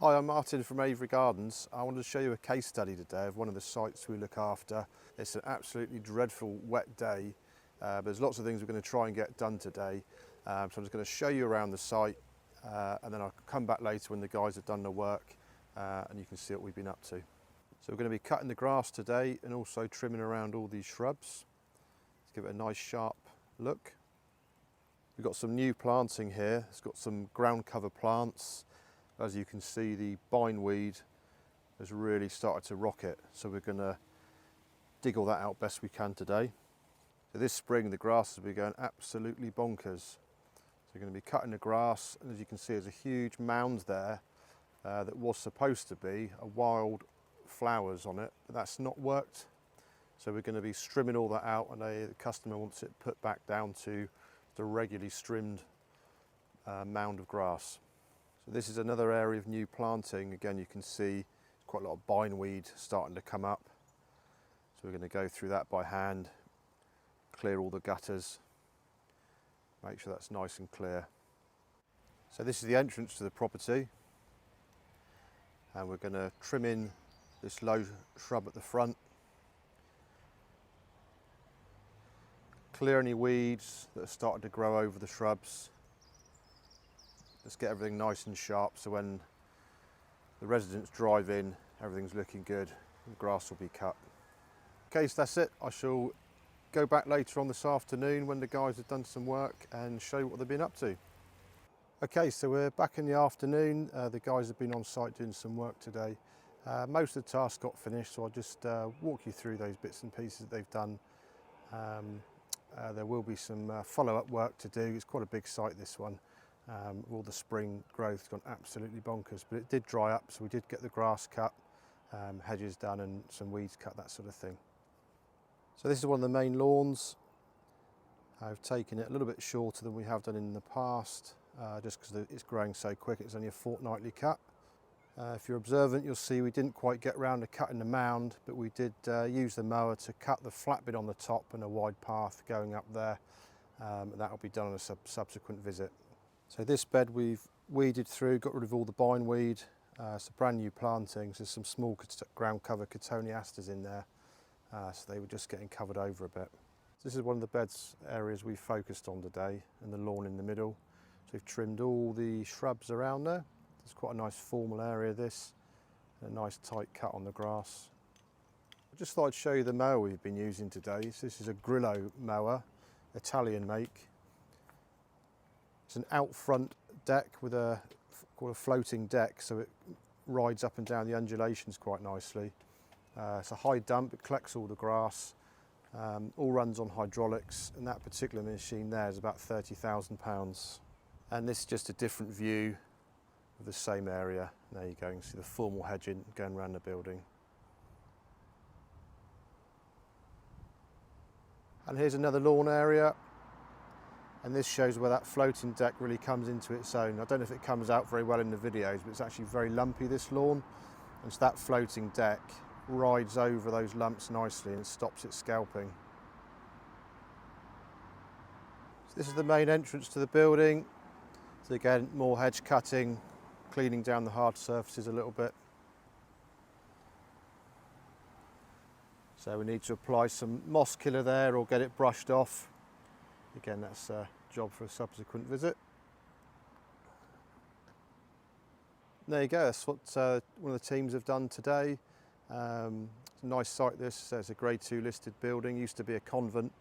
Hi, I'm Martin from Avery Gardens. I wanted to show you a case study today of one of the sites we look after. It's an absolutely dreadful wet day, but there's lots of things we're going to try and get done today. So I'm just going to show you around the site and then I'll come back later when the guys have done the work and you can see what we've been up to. So we're going to be cutting the grass today and also trimming around all these shrubs to give it a nice sharp look. We've got some new planting here. It's got some ground cover plants. As you can see, the bindweed has really started to rocket, so we're going to dig all that out best we can today. So this spring the grass has been going absolutely bonkers. So we're going to be cutting the grass, and as you can see there's a huge mound there that was supposed to be a wild flowers on it, but that's not worked. So we're going to be strimming all that out, and the customer wants it put back down to the regularly trimmed mound of grass. So this is another area of new planting. Again, you can see quite a lot of bindweed starting to come up. So we're going to go through that by hand, clear all the gutters, make sure that's nice and clear. So this is the entrance to the property, and we're going to trim in this low shrub at the front, clear any weeds that are starting to grow over the shrubs. Let's get everything nice and sharp so when the residents drive in, everything's looking good, the grass will be cut. Okay, so that's it. I shall go back later on this afternoon when the guys have done some work and show you what they've been up to. Okay, so we're back in the afternoon. The guys have been on site doing some work today. Most of the tasks got finished, so I'll just walk you through those bits and pieces that they've done. There will be some follow-up work to do. It's quite a big site, this one. All the spring growth's gone absolutely bonkers, but it did dry up, so we did get the grass cut, hedges done and some weeds cut, that sort of thing. So this is one of the main lawns. I've taken it a little bit shorter than we have done in the past, just because it's growing so quick. It's only a fortnightly cut. If you're observant, you'll see we didn't quite get round to cutting the mound, but we did use the mower to cut the flat bit on the top and a wide path going up there. That will be done on a subsequent visit. So this bed we've weeded through, got rid of all the bindweed. It's a brand new plantings. There's some small ground cover cotoneasters in there, so they were just getting covered over a bit. So this is one of the beds areas we've focused on today, and the lawn in the middle. So we've trimmed all the shrubs around there. It's quite a nice formal area, this, and a nice tight cut on the grass. I just thought I'd show you the mower we've been using today. So this is a Grillo mower, Italian make. It's an out front deck with called a floating deck, so it rides up and down the undulations quite nicely. It's a high dump, it collects all the grass, all runs on hydraulics, and that particular machine there is about £30,000. And this is just a different view of the same area. There you go, you can see the formal hedging going around the building. And here's another lawn area. And this shows where that floating deck really comes into its own. I don't know if it comes out very well in the videos, but it's actually very lumpy, this lawn. And so that floating deck rides over those lumps nicely and stops it scalping. So this is the main entrance to the building. So again, more hedge cutting, cleaning down the hard surfaces a little bit. So we need to apply some moss killer there or get it brushed off. Again, that's a job for a subsequent visit. There you go, that's what one of the teams have done today. It's a nice site this, it's a Grade 2 listed building, used to be a convent,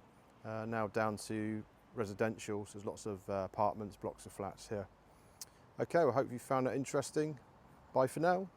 now down to residential, so there's lots of apartments, blocks of flats here. Okay, well, I hope you found that interesting. Bye for now.